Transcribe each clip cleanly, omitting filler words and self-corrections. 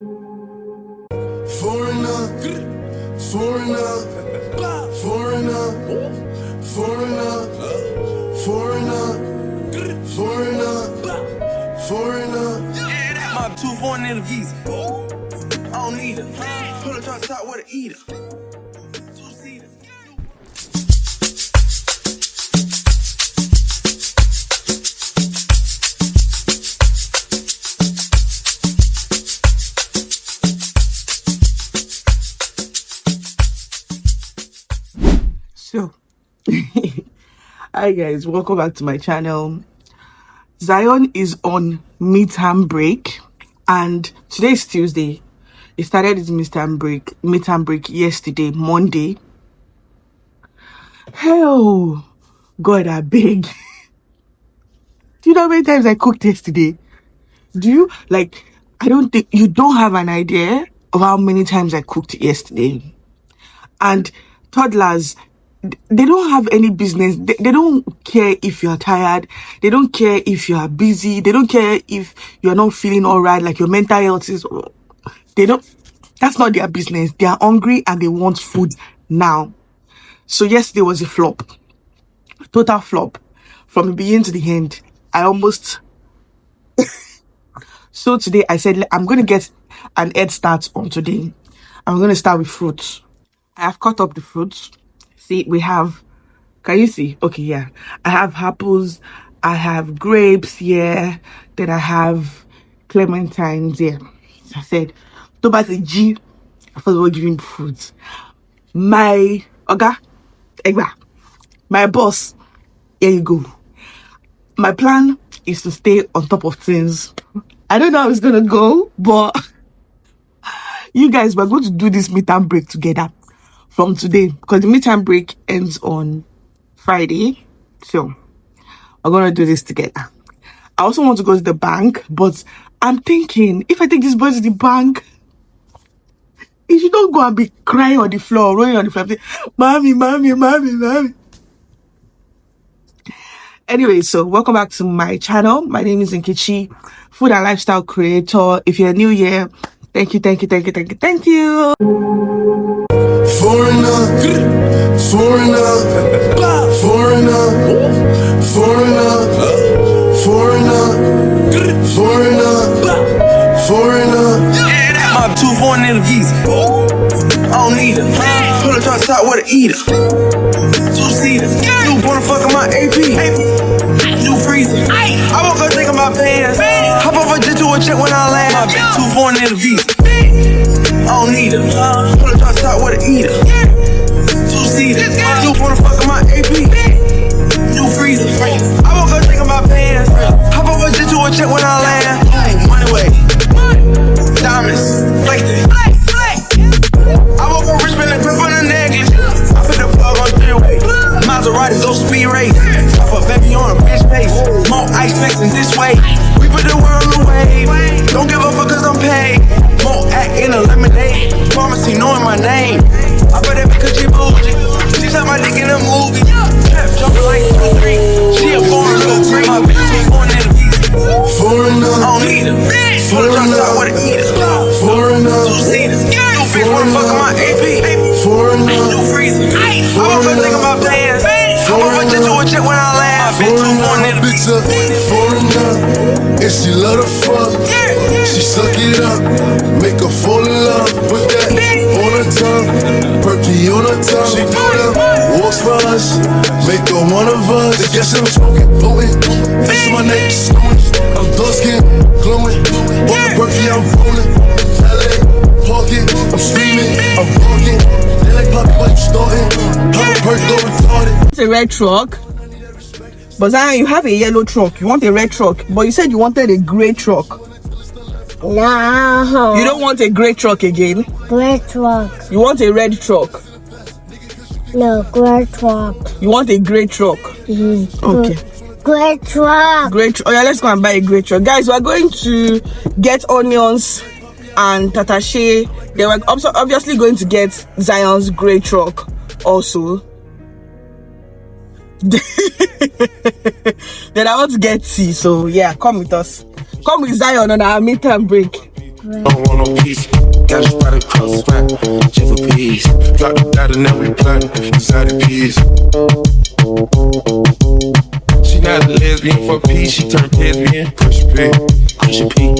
Foreigner, foreigner, foreigner, foreigner, foreigner, foreigner, foreigner. My 2 foreign in the visa. I don't need it. Pull it top with an eater. So, hi guys, welcome back to my channel. Zion is on midterm break, and today is Tuesday. He started his midterm break yesterday, Monday. Hell, God, I beg. Do you know how many times I cooked yesterday? Do you? Like, I don't think you don't have an idea of how many times I cooked yesterday. And toddlers, they don't have any business. They don't care if you're tired. They don't care if you are busy. They don't care if you're not feeling all right, like your mental health is. They don't. That's not their business. They are hungry and they want food now. So yesterday was a flop. Total flop. From the beginning to the end. I almost... So today I said, I'm going to get an head start on today. I'm going to start with fruits. I have cut up the fruits. See, we have, can you see? Okay, yeah. I have apples, I have grapes here, then I have clementines here. So I said, Toba the G, I thought we were giving fruits. My my boss, here you go. My plan is to stay on top of things. I don't know how it's gonna go, but you guys, we're going to do this midterm break together from today, because the midterm break ends on Friday. So we're gonna do this together. I also want to go to the bank, but I'm thinking, if I take this boy to the bank, he should not go and be crying on the floor, rolling on the floor, mommy, mommy, mommy, mommy. Anyway, so welcome back to my channel. My name is Nkechi, food and lifestyle creator. If you're new here, thank you. Foreigner, foreigner, foreigner, foreigner, foreigner, foreigner, foreigner. My 2 foreign in the visa. I don't need it. Pull it top with an eater. 2-seaters. New born fucking my AP. New freezer. I woke up thinking about pants. Hop off a jet to a check when I land. My big 2 foreign in the visa. I don't need it. Pull it top with an eater. 2-seaters. New born fucking my AP. New freezer. I woke up thinking about pants. Hop off a jet to a check when I land. Money way. Diamonds. Flexing. I woke up rich, spend a grip on a necklace. I put the plug on 3-way. Maserati, go speed race. Pop a baby on a bitch face. More ice flexing this way. We put the world on the wave. Don't give a fuck cause I'm paid. More act in a lemonade. Pharmacy knowing my name. I bet that because she bougie. She shot my dick in a movie. Trap jumping like 2-3. She a foreign little freak. My bitch was born in the visa. Foreigner, I don't need her. Pull it top with an eater. foreigner, 2-seaters. New bitch wanna fuck on my AP. foreigner, New freezer. I woke up thinking about pants. I woke up just to a check when I land. Bitch, 2 foreign in the bitch a foreigner, and she love to fuck. She suck it up, make her fall in love. Put that on her tongue, perky on her tongue. She do them walks for us, make her one of us. They guess I'm smoking, blowing, face my neck, snowing. I'm dark skin, glowing, on the perky I'm rolling. LA, parking, I'm screaming, I'm barking. They like Poppy, why you starting? I'm a perk, go retarded. It's a red truck. But Zion, you have a yellow truck. You want a red truck. But you said you wanted a grey truck. No. You don't want a grey truck again? Grey truck. You want a red truck? No, grey truck. You want a grey truck? Okay. Grey truck. Grey truck. Oh yeah, let's go and buy a grey truck. Guys, we're going to get onions and tatashe. Then we're obviously going to get Zion's grey truck also. Then I want to get tea, so yeah, come with us. Come with Zion on our midterm break. Don't want no peace. Got a spot across the spot, just for peace. Drop the dot and now we plotting inside the peace. She not a lesbian for peace, she turned lesbian. Push P, push P.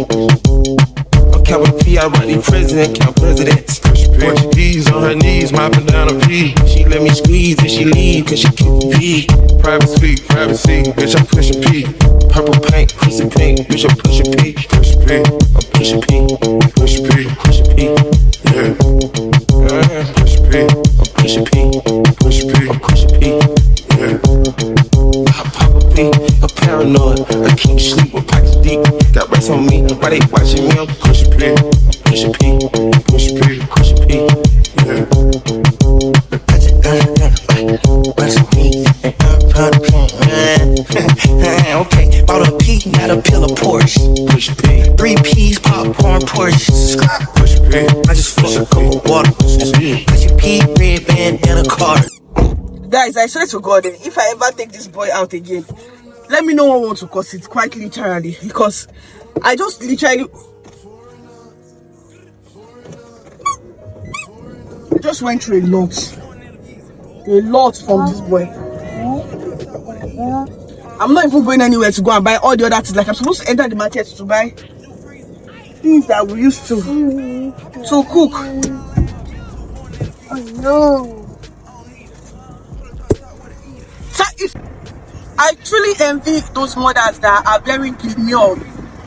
I'm counting P, I run the president, count presidents. Push P. Portuguese on her knees, mopping down a P. She let me squeeze and she leave, cause she keep the P. Private suite, privacy, bitch, I'm pushing P. Purple paint, pussy pink, bitch, I'm pushing P. Push P, I'm pushing P. Push P, push P. Yeah. Push P, I'm pushing P. Push P, I'm pushing P. Yeah. I pop a P, I'm paranoid. I can't sleep with pockets deep. Got rats on me, why they watching me? I'm pushing P. Pushing P, push P, push P. Yeah. Okay, bought a P, not a pill of Porsche. Push P. 3 P's, popcorn, Porsche. Push P. I just flush a cup of water. Push a P, red band, and a car. Guys, I swear to God, if I ever take this boy out again, let me know what I want to cause it, quite literally, because I just literally went through a lot from this boy. I'm not even going anywhere to go and buy all the other things. Like, I'm supposed to enter the market to buy things that we used to cook. Oh no. I truly envy those mothers that are very demure.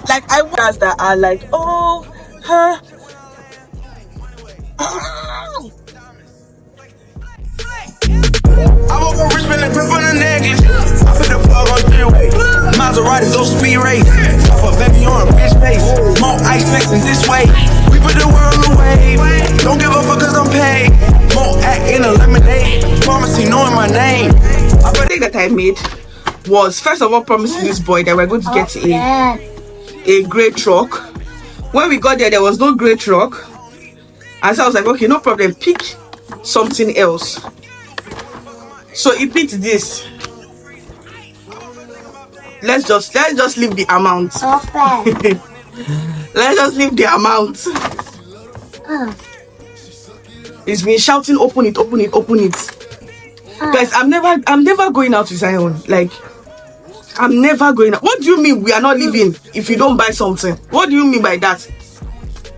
Like, I mothers that are like, oh, her. I woke up rich, and grip on the necklace. I put the plug on 3-way. Maserati, go speed race. I put baby on a bitch face. More ice flexing this way. We put the world away. Don't give a fuck cause I'm paid. More act in a lemonade. Pharmacy knowing my name. The thing that I made was, first of all, promising this boy that we're going to get a grey truck. When we got there was no grey truck. And so I was like, okay, no problem, pick something else. So he picked this. Let's just leave the amount. Let's just leave the amount. He's been shouting, open it, open it, open it. Guys, I'm never going out with Zion. Like, I'm never going out. What do you mean we are not leaving if you don't buy something? What do you mean by that?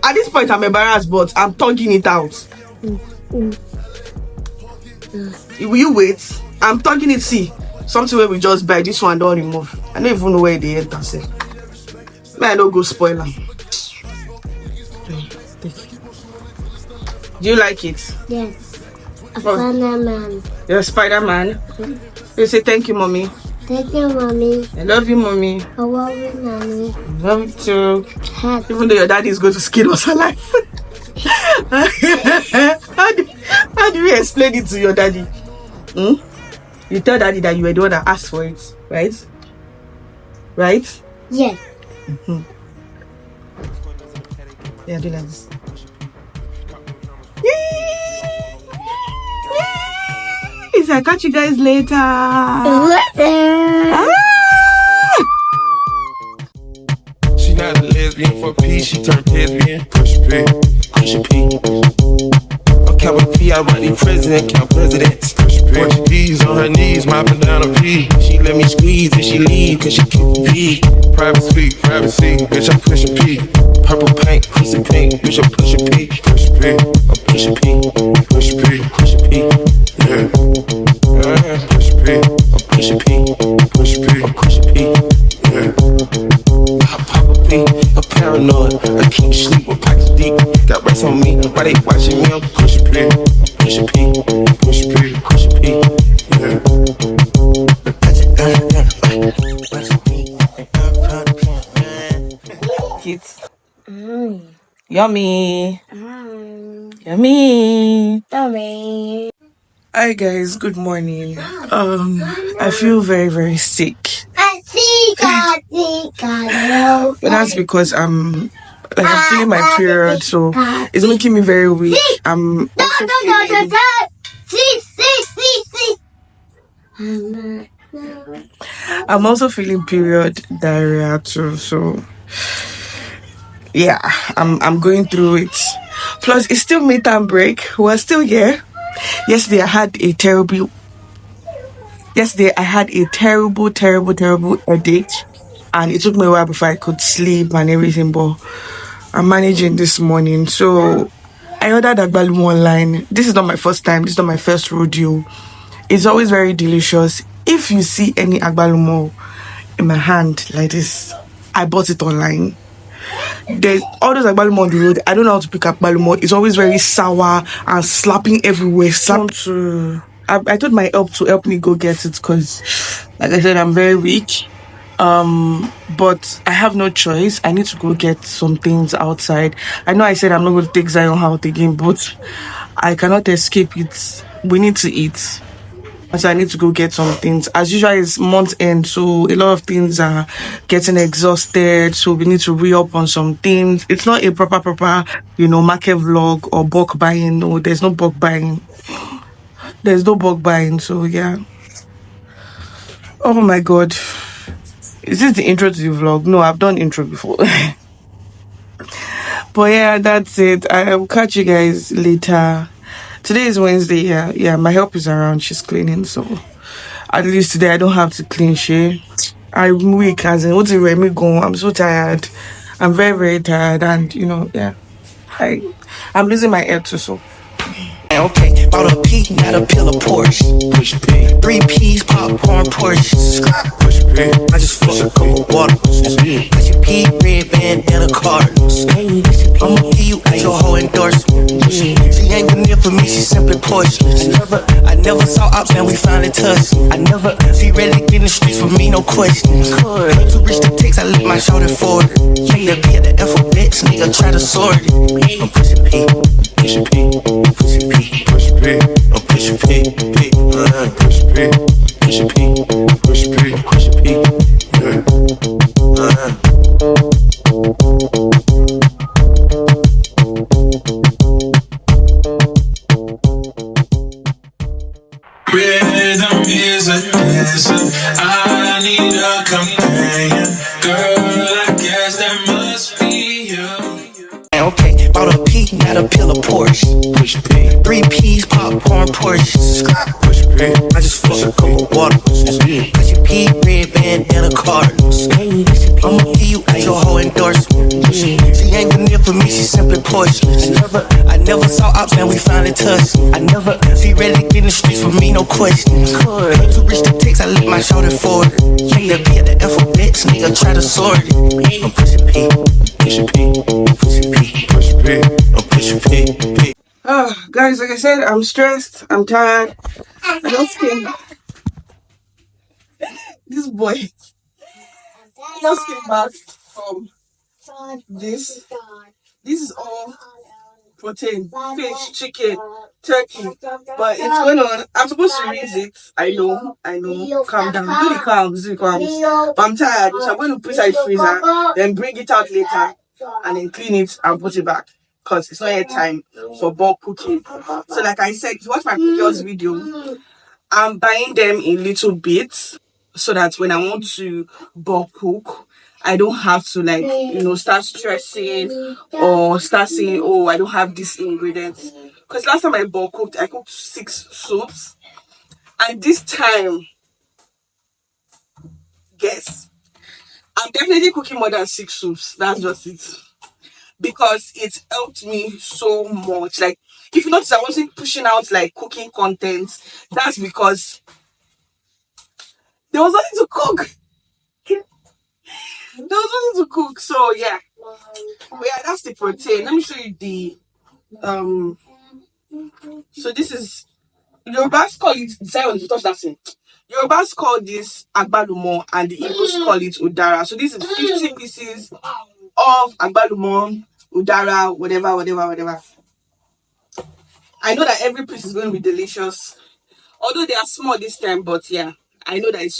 At this point, I'm embarrassed, but I'm tugging it out. Will you wait? I'm tugging it. See, something where we just buy. This one don't remove. I don't even know where they enter. Say, man, I don't go spoil them. Do you like it? Yes. A Spider-Man. You're a Spider-Man? You say thank you, mommy. Thank you, mommy. I love you, mommy. I love you, mommy. I love you too. Happy. Even though your daddy is going to skin us alive. How do you explain it to your daddy? You tell daddy that you were the one that asked for it, right? Right? Yes. Yeah, do like this. I'll catch you guys later. She not a lesbian for peace, she turned lesbian. Push P, push P. I'm counting P, I run the president, count presidents. Push P. Portuguese on her knees, mopping down a P. She let me squeeze and she leave, cause she keep the P. Private suite, privacy, bitch, I'm pushing P. Purple paint, pussy pink, bitch, I'm pushing P. Push P, I'm pushing P. Push P, push P. Yeah. Push P, I'm pushing P. Push P, I'm pushing P. Yeah. I pop a P, I'm paranoid. I can't sleep with pockets deep. Got rats on me, why they watching me? I'm pushing P. Pushing P, push P, pushing P. Yeah. Kids. Yummy. Yummy. Sorry. Hi guys, good morning. I feel very, very sick. But that's because I'm feeling my period, so it's making me very weak. I'm also feeling period diarrhea too, so yeah, I'm going through it. Plus, it's still midterm break. We're still here. Yesterday, I had a terrible. Yesterday, I had a terrible, terrible, terrible headache, and it took me a while before I could sleep and everything. But I'm managing this morning. So I ordered Agbalumo online. This is not my first time. This is not my first rodeo. It's always very delicious. If you see any Agbalumo in my hand like this, I bought it online. There's all those Agbalumo on the road. I don't know how to pick Agbalumo. It's always very sour and slapping everywhere. I told my help to help me go get it because, like I said, I'm very weak. But I have no choice. I need to go get some things outside. I know I said I'm not going to take Zion out again, but I cannot escape it. We need to eat. So I need to go get some things. As usual, it's month end, so a lot of things are getting exhausted. So we need to re-up on some things. It's not a proper, market vlog or bulk buying. No, there's no bulk buying. There's no bulk buying. So yeah. Oh my god. Is this the intro to the vlog? No, I've done intro before. But yeah, that's it. I'll catch you guys later. Today is Wednesday. Yeah, my help is around. She's cleaning, so at least today I don't have to clean shit. I'm weak, as in what's it let me go? I'm so tired. I'm very, very tired, and yeah. I'm losing my head too, so Okay, bought a P, not a pill of Porsche. Push a P. 3 P's, popcorn, Porsche. Push a P. I just flush a cup of water. Push a P, red band, and a card. I'ma give you your whole endorsement. She ain't good enough for me, she simply poisonous. I never saw ops, now we finally touched. She ready to get in the streets for me, no question. To reach the text, I lift my shoulder forward. The B at the alphabet, nigga try to sort it. I'm pushing P, pushing P, pushing P, pushing P, I'm pushing P, P, pushing P, pushing P, pushing P, pushing P, Rhythm is a dancer. I need a companion. Girl, I guess that must be you. Okay, bought a P, not a pill of Porsche. Push a P. 3 P's, popcorn, Porsche. Push a P. I just flush a cup of water. Push a P, red band, and a card. I'ma give you your whole endorsement. She ain't good enough for me, she simply poisonous. I never saw ops, now we finally touched. She ready to get in the streets for me, no question. To reach the text, I lift my shoulder forward. The B at the alphabet, nigga try to sort it. I'm pushing P, pushing P, pushing P, pushing P, I'm pushing P, P. guys, like I said, I'm stressed. I'm tired. I just came. This boy just came back from this. This is all protein, fish, chicken, turkey. But it's going on. I'm supposed to rinse it. I know. Calm down. Do the calms. But I'm tired. So I'm going to put it in the freezer, then bring it out later, and then clean it and put it back. Because it's not yet time for bulk cooking. So like I said, if you watch my previous video, I'm buying them in little bits so that when I want to bulk cook, I don't have to start stressing or start saying, oh, I don't have these ingredients. Because last time I bulk cooked, I cooked 6 soups. And this time, guess, I'm definitely cooking more than 6 soups. That's just it. Because it helped me so much. Like, if you notice, I wasn't pushing out like cooking content. That's because there was nothing to cook. There was nothing to cook. So yeah. But yeah, that's the protein. Let me show you the so this is Yorubas call it Zion, touch that thing. Yorubas call this Agbalumo and the Igbos call it Udara. So this is 50 pieces of Agbalumo, Udara, whatever. I know that every piece is going to be delicious. Although they are small this time, but yeah, I know that it's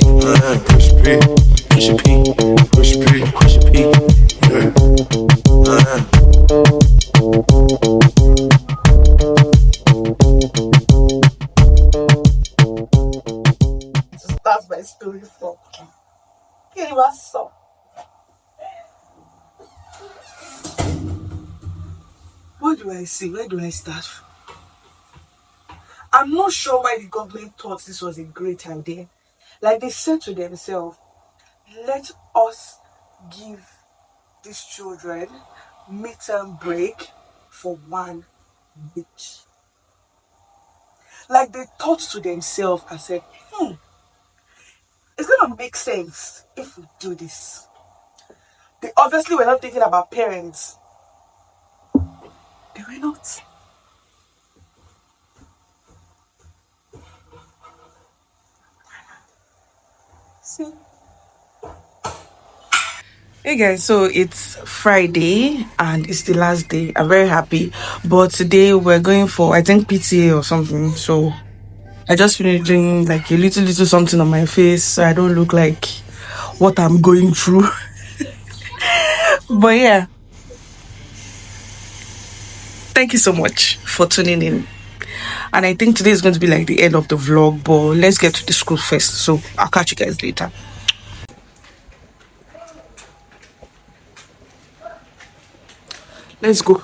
Push a P, push a P, push a P, push a P. that's my story for. Okay, what's up? do I say? Where do I start from? I'm not sure why the government thought this was a great idea. Like they said to themselves, let us give these children midterm break for 1 week. Like they thought to themselves and said, it's gonna make sense if we do this. They obviously were not thinking about parents. They were not. See? Hey guys, so it's Friday and it's the last day. I'm very happy, but today we're going for, I think, PTA or something. So I just finished doing like a little something on my face so I don't look like what I'm going through. But yeah, thank you so much for tuning in. And I think today is going to be like the end of the vlog, but let's get to the school first. So I'll catch you guys later. Let's go.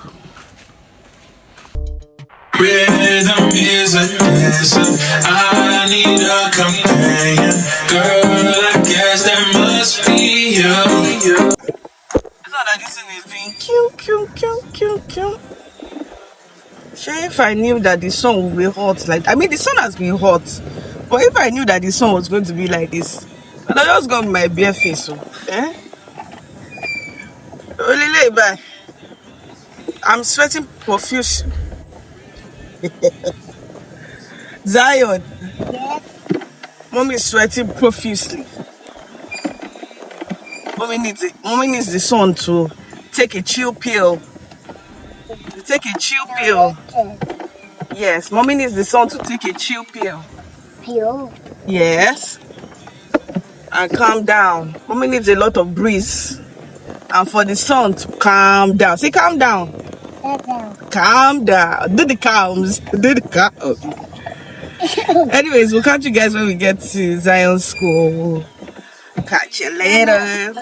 Rhythm is a lesson. I need a companion. Girl, I guess that must be you. I thought that this thing is being cute. Sure, if I knew that the sun would be hot, like, I mean, the sun has been hot, but if I knew that the sun was going to be like this, I'd have just got my bare face. So, I'm sweating profusely. Zion, mommy is sweating profusely. Mommy needs the sun to take a chill pill. Yes, mommy needs the sun to take a chill pill. Pill? Yes. And calm down. Mommy needs a lot of breeze. And for the sun to calm down. Say calm down. Calm down. Do the calms. Anyways, we'll catch you guys when we get to Zion School. Catch you later.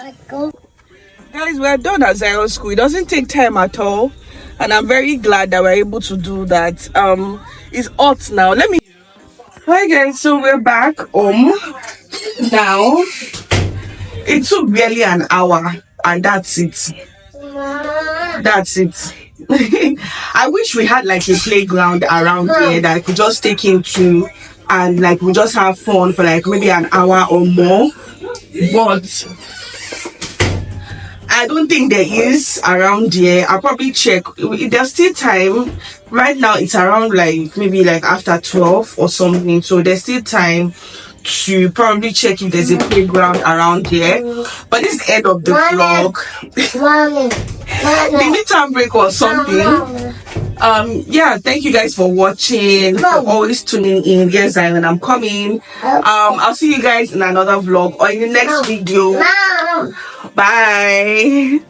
Guys, we're done at Zion School. It doesn't take time at all. And I'm very glad that we're able to do that. It's hot now. Hi guys, so we're back home now. It took barely an hour and that's it. I wish we had like a playground around here that I could just take him to and like we just have fun for like maybe an hour or more, but I don't think there is around here. I'll probably check. There's still time. Right now it's around like maybe like after 12 or something, so there's still time to probably check if there's a playground around here. But this is the end of the vlog. The midterm break or something. Yeah, thank you guys for watching, for always tuning in. Yes, Zion, I'm coming. I'll see you guys in another vlog or in the next video. Bye.